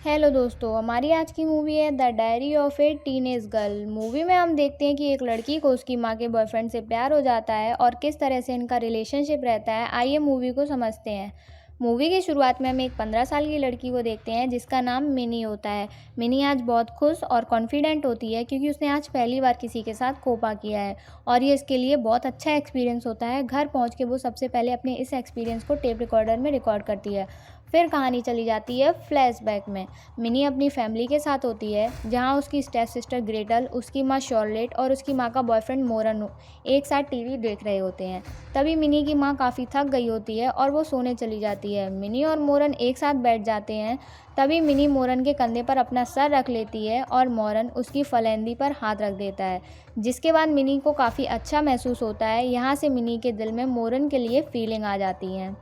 Hello दोस्तों, हमारी आज की मूवी है the diary of A teenage girl. Movie में हम देखते हैं कि एक लड़की को उसकी माँ के बॉयफ्रेंड से प्यार हो जाता है और किस तरह से इनका रिलेशनशिप रहता है। आइए मूवी को समझते हैं। मूवी की शुरुआत में हम एक 15 साल की लड़की को देखते हैं जिसका नाम मिनी होता है। मिनी आज बहुत खुश और कॉन्फिडेंट होती है क्योंकि उसने आज पहली बार किसी के साथ कोपा किया है और ये इसके लिए बहुत अच्छा एक्सपीरियंस होता है। घर पहुँच के वो सबसे पहले अपने इस एक्सपीरियंस को टेप रिकॉर्डर में रिकॉर्ड करती है। फिर कहानी चली जाती है फ्लैशबैक में। मिनी अपनी फैमिली के साथ होती है जहाँ उसकी स्टेप सिस्टर ग्रेटल, उसकी माँ शॉर्लेट और उसकी माँ का बॉयफ्रेंड मोरन एक साथ टीवी देख रहे होते हैं। तभी मिनी की माँ काफ़ी थक गई होती है और वो सोने चली जाती है। मिनी और मोरन एक साथ बैठ जाते हैं। तभी मिनी मोरन के कंधे पर अपना सर रख लेती है और मोरन उसकी फलेंदी पर हाथ रख देता है, जिसके बाद मिनी को काफ़ी अच्छा महसूस होता है। यहाँ से मिनी के दिल में मोरन के लिए फीलिंग आ जाती है।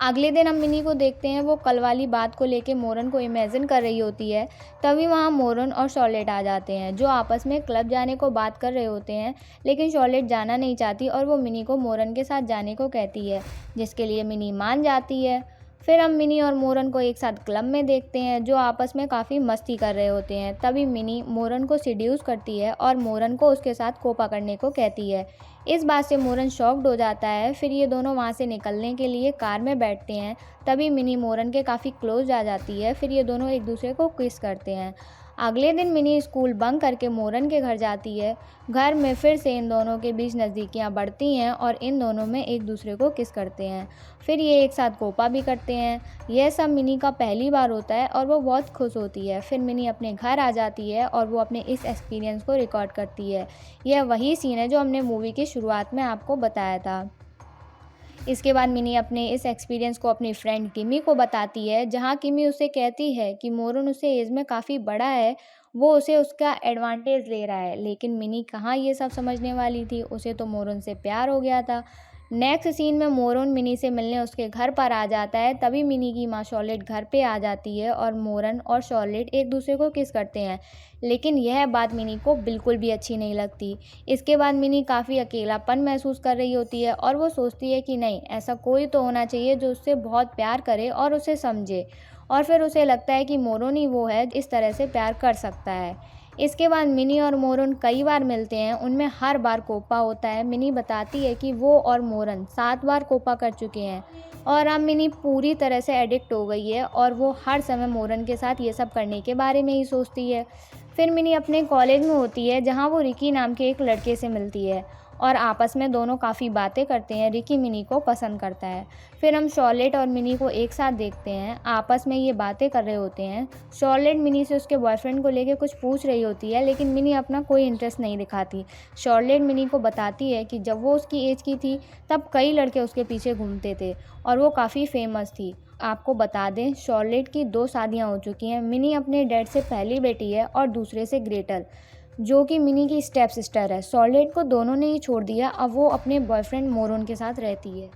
अगले दिन हम मिनी को देखते हैं, वो कल वाली बात को लेके मोरन को इमेजिन कर रही होती है। तभी वहाँ मोरन और शॉर्लेट आ जाते हैं जो आपस में क्लब जाने को बात कर रहे होते हैं, लेकिन शॉर्लेट जाना नहीं चाहती और वो मिनी को मोरन के साथ जाने को कहती है, जिसके लिए मिनी मान जाती है। फिर हम मिनी और मोरन को एक साथ क्लब में देखते हैं जो आपस में काफ़ी मस्ती कर रहे होते हैं। तभी मिनी मोरन को सीड्यूस करती है और मोरन को उसके साथ कोपा करने को कहती है। इस बात से मोरन शॉक्ड हो जाता है। फिर ये दोनों वहाँ से निकलने के लिए कार में बैठते हैं। तभी मिनी मोरन के काफ़ी क्लोज आ जाती है। फिर ये दोनों एक दूसरे को किस करते हैं। अगले दिन मिनी स्कूल बंक करके मोरन के घर जाती है। घर में फिर से इन दोनों के बीच नज़दीकियाँ बढ़ती हैं और इन दोनों में एक दूसरे को किस करते हैं। फिर ये एक साथ कोपा भी करते हैं। यह सब मिनी का पहली बार होता है और वो बहुत खुश होती है। फिर मिनी अपने घर आ जाती है और वो अपने इस एक्सपीरियंस को रिकॉर्ड करती है। यह वही सीन है जो हमने मूवी की शुरुआत में आपको बताया था। इसके बाद मिनी अपने इस एक्सपीरियंस को अपनी फ्रेंड किमी को बताती है, जहाँ किमी उसे कहती है कि मोरन उससे एज में काफ़ी बड़ा है, वो उसे उसका एडवांटेज ले रहा है। लेकिन मिनी कहाँ ये सब समझने वाली थी, उसे तो मोरन से प्यार हो गया था। नेक्स्ट सीन में मोरन मिनी से मिलने उसके घर पर आ जाता है। तभी मिनी की माँ शॉर्लेट घर पे आ जाती है और मोरन और शॉर्लेट एक दूसरे को किस करते हैं, लेकिन यह बात मिनी को बिल्कुल भी अच्छी नहीं लगती। इसके बाद मिनी काफ़ी अकेलापन महसूस कर रही होती है और वो सोचती है कि नहीं, ऐसा कोई तो होना चाहिए जो उससे बहुत प्यार करे और उसे समझे। और फिर उसे लगता है कि मोरन ही वो है इस तरह से प्यार कर सकता है। इसके बाद मिनी और मोरन कई बार मिलते हैं, उनमें हर बार कोपा होता है। मिनी बताती है कि वो और मोरन 7 बार कोपा कर चुके हैं और अब मिनी पूरी तरह से एडिक्ट हो गई है और वो हर समय मोरन के साथ ये सब करने के बारे में ही सोचती है। फिर मिनी अपने कॉलेज में होती है जहाँ वो रिकी नाम के एक लड़के से मिलती है और आपस में दोनों काफ़ी बातें करते हैं। रिकी मिनी को पसंद करता है। फिर हम शॉर्लेट और मिनी को एक साथ देखते हैं, आपस में ये बातें कर रहे होते हैं। शॉर्लेट मिनी से उसके बॉयफ्रेंड को लेकर कुछ पूछ रही होती है, लेकिन मिनी अपना कोई इंटरेस्ट नहीं दिखाती। शॉर्लेट मिनी को बताती है कि जब वो उसकी एज की थी तब कई लड़के उसके पीछे घूमते थे और वो काफ़ी फेमस थी। आपको बता दें, शॉर्लेट की 2 शादियाँ हो चुकी हैं। मिनी अपने डैड से पहली बेटी है और दूसरे से ग्रेटल, जो कि मिनी की स्टेप सिस्टर है। शॉर्लेट को दोनों ने ही छोड़ दिया, अब वो अपने बॉयफ्रेंड मोरन के साथ रहती है।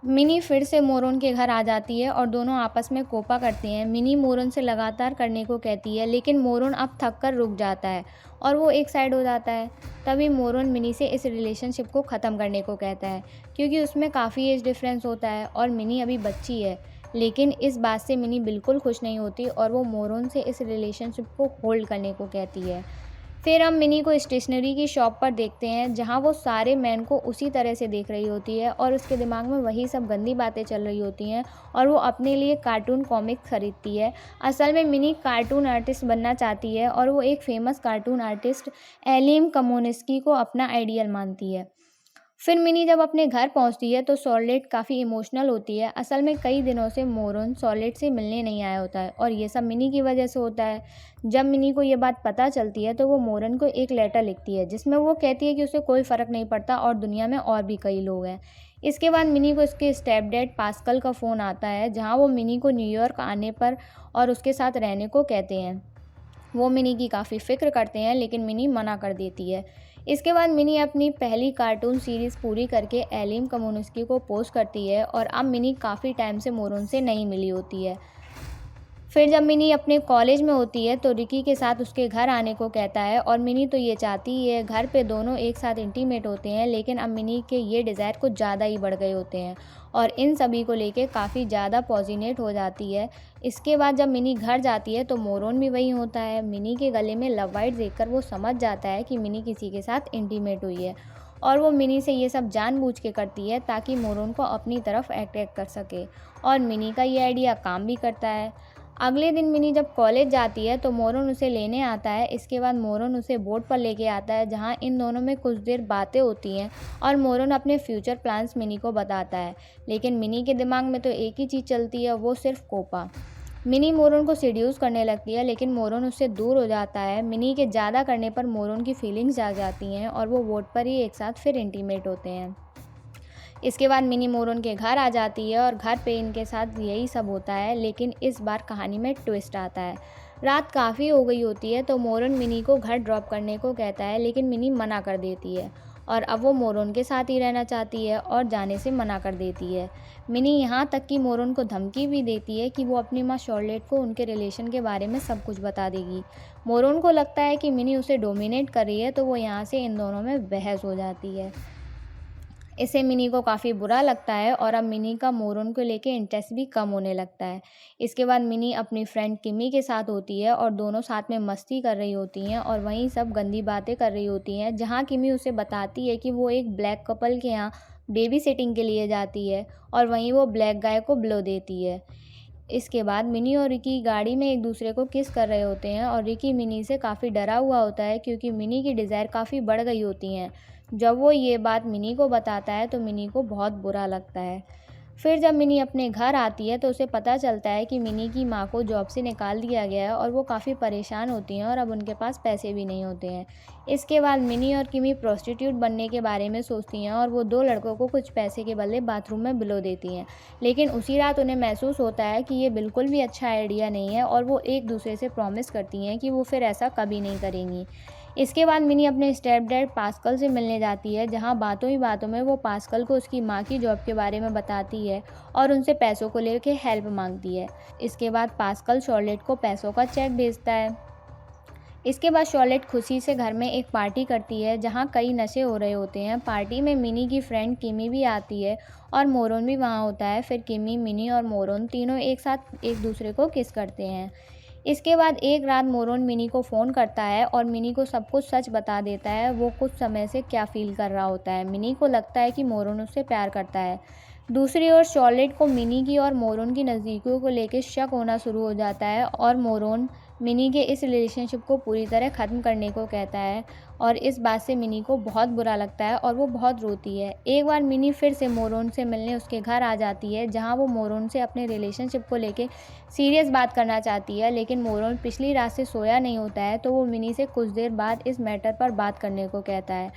मिनी फिर से मोरन के घर आ जाती है और दोनों आपस में कोपा करते हैं। मिनी मोरन से लगातार करने को कहती है, लेकिन मोरन अब थक कर रुक जाता है और वो एक साइड हो जाता है। तभी मोरन मिनी से इस रिलेशनशिप को ख़त्म करने को कहता है क्योंकि उसमें काफ़ी एज डिफरेंस होता है और मिनी अभी बच्ची है। लेकिन इस बात से मिनी बिल्कुल खुश नहीं होती और वो मोरन से इस रिलेशनशिप को होल्ड करने को कहती है। फिर हम मिनी को स्टेशनरी की शॉप पर देखते हैं जहाँ वो सारे मैन को उसी तरह से देख रही होती है और उसके दिमाग में वही सब गंदी बातें चल रही होती हैं और वो अपने लिए कार्टून कॉमिक्स खरीदती है। असल में मिनी कार्टून आर्टिस्ट बनना चाहती है और वो एक फेमस कार्टून आर्टिस्ट एलिम कमोनिस्की को अपना आइडियल मानती है। फिर मिनी जब अपने घर पहुंचती है तो शॉर्लेट काफ़ी इमोशनल होती है। असल में कई दिनों से मोरन शॉर्लेट से मिलने नहीं आया होता है और ये सब मिनी की वजह से होता है। जब मिनी को ये बात पता चलती है तो वो मोरन को एक लेटर लिखती है जिसमें वो कहती है कि उसे कोई फ़र्क नहीं पड़ता और दुनिया में और भी कई लोग हैं। इसके बाद मिनी को इसके स्टेप डैड पास्कल का फ़ोन आता है जहाँ वो मिनी को न्यूयॉर्क आने पर और उसके साथ रहने को कहते हैं। वो मिनी की काफ़ी फ़िक्र करते हैं, लेकिन मिनी मना कर देती है। इसके बाद मिनी अपनी पहली कार्टून सीरीज़ पूरी करके एलिम कम्युनिस्की को पोस्ट करती है और अब मिनी काफ़ी टाइम से मोरन से नहीं मिली होती है। फिर जब मिनी अपने कॉलेज में होती है तो रिकी के साथ उसके घर आने को कहता है और मिनी तो ये चाहती ही है। घर पे दोनों एक साथ इंटीमेट होते हैं, लेकिन अब मिनी के ये डिज़ायर कुछ ज़्यादा ही बढ़ गए होते हैं और इन सभी को लेके काफ़ी ज़्यादा पॉजिनेट हो जाती है। इसके बाद जब मिनी घर जाती है तो मोरोन भी वहीं होता है। मिनी के गले में लव बाइट देखकर वो समझ जाता है कि मिनी किसी के साथ इंटीमेट हुई है और वो मिनी से ये सब जानबूझ के करती है ताकि मोरोन को अपनी तरफ अट्रैक्ट कर सके और मिनी का ये आइडिया काम भी करता है। अगले दिन मिनी जब कॉलेज जाती है तो मोरोन उसे लेने आता है। इसके बाद मोरोन उसे बोट पर लेके आता है जहाँ इन दोनों में कुछ देर बातें होती हैं और मोरोन अपने फ्यूचर प्लान्स मिनी को बताता है, लेकिन मिनी के दिमाग में तो एक ही चीज़ चलती है, वो सिर्फ कोपा। मिनी मोरोन को सीड्यूस करने लगती है, लेकिन मोरोन उससे दूर हो जाता है। मिनी के ज़्यादा करने पर मोरोन की फीलिंग्स जाग जाती हैं और वो बोट पर ही एक साथ फिर इंटीमेट होते हैं। इसके बाद मिनी मोरोन के घर आ जाती है और घर पे इनके साथ यही सब होता है, लेकिन इस बार कहानी में ट्विस्ट आता है। रात काफ़ी हो गई होती है तो मोरोन मिनी को घर ड्रॉप करने को कहता है, लेकिन मिनी मना कर देती है और अब वो मोरोन के साथ ही रहना चाहती है और जाने से मना कर देती है। मिनी यहाँ तक कि मोरोन को धमकी भी देती है कि वो अपनी माँ शॉर्लेट को उनके रिलेशन के बारे में सब कुछ बता देगी। मोरोन को लगता है कि मिनी उसे डोमिनेट कर रही है तो वो यहाँ से इन दोनों में बहस हो जाती है। इससे मिनी को काफ़ी बुरा लगता है और अब मिनी का मोरोन को लेके इंटरेस्ट भी कम होने लगता है। इसके बाद मिनी अपनी फ्रेंड किमी के साथ होती है और दोनों साथ में मस्ती कर रही होती हैं और वहीं सब गंदी बातें कर रही होती हैं, जहाँ किमी उसे बताती है कि वो एक ब्लैक कपल के यहाँ बेबी सिटिंग के लिए जाती है और वहीं वो ब्लैक गाय को ब्लो देती है। इसके बाद मिनी और रिकी गाड़ी में एक दूसरे को किस कर रहे होते हैं और रिकी मिनी से काफ़ी डरा हुआ होता है क्योंकि मिनी की डिज़ायर काफ़ी बढ़ गई होती हैं। जब वो ये बात मिनी को बताता है तो मिनी को बहुत बुरा लगता है। फिर जब मिनी अपने घर आती है तो उसे पता चलता है कि मिनी की माँ को जॉब से निकाल दिया गया है और वो काफ़ी परेशान होती हैं और अब उनके पास पैसे भी नहीं होते हैं। इसके बाद मिनी और किमी प्रोस्टिट्यूट बनने के बारे में सोचती हैं और वो दो लड़कों को कुछ पैसे के बदले बाथरूम में बिलो देती हैं, लेकिन उसी रात उन्हें महसूस होता है कि ये बिल्कुल भी अच्छा आइडिया नहीं है और वो एक दूसरे से प्रॉमिस करती हैं कि वो फिर ऐसा कभी नहीं करेंगी। इसके बाद मिनी अपने स्टेप डैड पास्कल से मिलने जाती है, जहां बातों ही बातों में वो पास्कल को उसकी माँ की जॉब के बारे में बताती है और उनसे पैसों को लेकर हेल्प मांगती है। इसके बाद पास्कल शॉर्लेट को पैसों का चेक भेजता है। इसके बाद शॉर्लेट खुशी से घर में एक पार्टी करती है जहां कई नशे हो रहे होते हैं। पार्टी में मिनी की फ्रेंड किमी भी आती है और मोरोन भी वहां होता है। फिर किमी, मिनी और मोरोन तीनों एक साथ एक दूसरे को किस करते हैं। इसके बाद एक रात मोरोन मिनी को फ़ोन करता है और मिनी को सब कुछ सच बता देता है, वो कुछ समय से क्या फ़ील कर रहा होता है। मिनी को लगता है कि मोरोन उससे प्यार करता है। दूसरी ओर शॉर्लेट को मिनी की और मोरोन की नज़दीकियों को लेकर शक होना शुरू हो जाता है और मोरोन मिनी के इस रिलेशनशिप को पूरी तरह ख़त्म करने को कहता है और इस बात से मिनी को बहुत बुरा लगता है और वो बहुत रोती है। एक बार मिनी फिर से मोरोन से मिलने उसके घर आ जाती है, जहां वो मोरोन से अपने रिलेशनशिप को लेके सीरियस बात करना चाहती है, लेकिन मोरोन पिछली रात से सोया नहीं होता है तो वो मिनी से कुछ देर बाद इस मैटर पर बात करने को कहता है,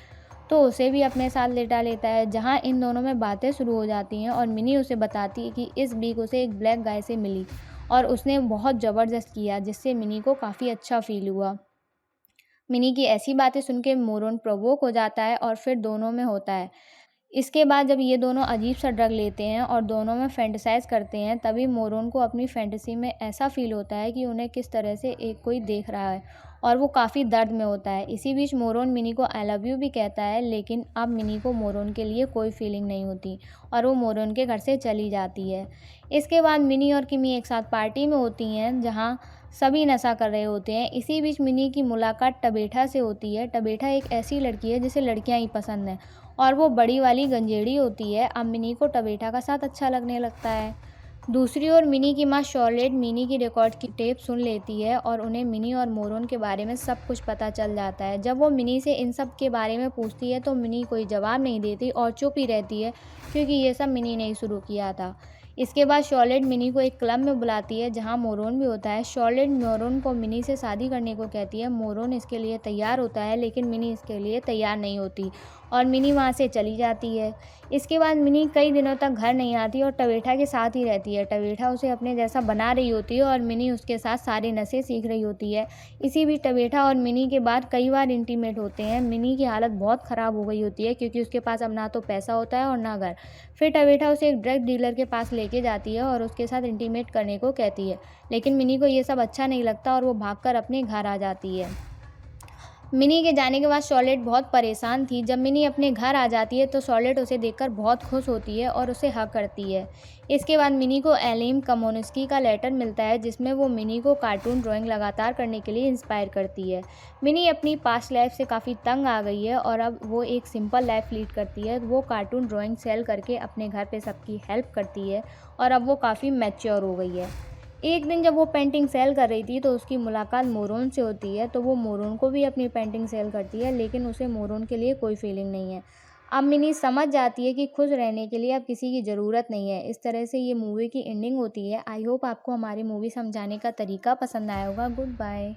तो उसे भी अपने साथ लेटा लेता है, जहां इन दोनों में बातें शुरू हो जाती हैं और मिनी उसे बताती है कि इस वीक उसे एक ब्लैक गाय से मिली और उसने बहुत ज़बरदस्त किया, जिससे मिनी को काफ़ी अच्छा फ़ील हुआ। मिनी की ऐसी बातें सुन के मोरोन प्रोवोक हो जाता है और फिर दोनों में होता है। इसके बाद जब ये दोनों अजीब सा ड्रग लेते हैं और दोनों में फैंटेसाइज़ करते हैं, तभी मोरोन को अपनी फैंटेसी में ऐसा फ़ील होता है कि उन्हें किस तरह से एक कोई देख रहा है और वो काफ़ी दर्द में होता है। इसी बीच मोरोन मिनी को आई लव यू भी कहता है, लेकिन अब मिनी को मोरोन के लिए कोई फीलिंग नहीं होती और वो मोरोन के घर से चली जाती है। इसके बाद मिनी और किमी एक साथ पार्टी में होती हैं, जहाँ सभी नशा कर रहे होते हैं। इसी बीच मिनी की मुलाकात टबेठा से होती है। टबेठा एक ऐसी लड़की है जिसे लड़कियां ही पसंद हैं और वो बड़ी वाली गंजेड़ी होती है। अब मिनी को टबेठा का साथ अच्छा लगने लगता है। दूसरी ओर मिनी की माँ शॉर्लेट मिनी की रिकॉर्ड की टेप सुन लेती है और उन्हें मिनी और मोरोन के बारे में सब कुछ पता चल जाता है। जब वो मिनी से इन सब के बारे में पूछती है तो मिनी कोई जवाब नहीं देती और चुप ही रहती है, क्योंकि ये सब मिनी ने ही शुरू किया था। इसके बाद शॉर्लेट मिनी को एक क्लब में बुलाती है, जहां मोरोन भी होता है। शॉर्लेट मोरोन को मिनी से शादी करने को कहती है। मोरोन इसके लिए तैयार होता है, लेकिन मिनी इसके लिए तैयार नहीं होती और मिनी वहाँ से चली जाती है। इसके बाद मिनी कई दिनों तक घर नहीं आती और टवेठा के साथ ही रहती है। टवेठा उसे अपने जैसा बना रही होती है और मिनी उसके साथ सारे नशे सीख रही होती है। इसी बीच टवेठा और मिनी के बाद कई बार इंटीमेट होते हैं। मिनी की हालत बहुत ख़राब हो गई होती है क्योंकि उसके पास अब ना तो पैसा होता है और ना घर। फिर टवेठा उसे एक ड्रग डीलर के पास लेके जाती है और उसके साथ इंटीमेट करने को कहती है, लेकिन मिनी को ये सब अच्छा नहीं लगता और वो भागकर अपने घर आ जाती है। मिनी के जाने के बाद शॉर्लेट बहुत परेशान थी। जब मिनी अपने घर आ जाती है तो शॉर्लेट उसे देखकर बहुत खुश होती है और उसे हग करती है। इसके बाद मिनी को एलिम कमोनस्की का लेटर मिलता है जिसमें वो मिनी को कार्टून ड्राइंग लगातार करने के लिए इंस्पायर करती है। मिनी अपनी पास्ट लाइफ से काफ़ी तंग आ गई है और अब वो एक सिंपल लाइफ लीड करती है। वो कार्टून ड्राइंग सेल करके अपने घर पे सबकी हेल्प करती है और अब वो काफ़ी मैच्योर हो गई है। एक दिन जब वो पेंटिंग सेल कर रही थी तो उसकी मुलाकात मोरोन से होती है, तो वो मोरोन को भी अपनी पेंटिंग सेल करती है, लेकिन उसे मोरोन के लिए कोई फीलिंग नहीं है। अब मिनी समझ जाती है कि खुश रहने के लिए अब किसी की ज़रूरत नहीं है। इस तरह से ये मूवी की एंडिंग होती है। आई होप आपको हमारी मूवी समझाने का तरीका पसंद आया होगा। Good bye.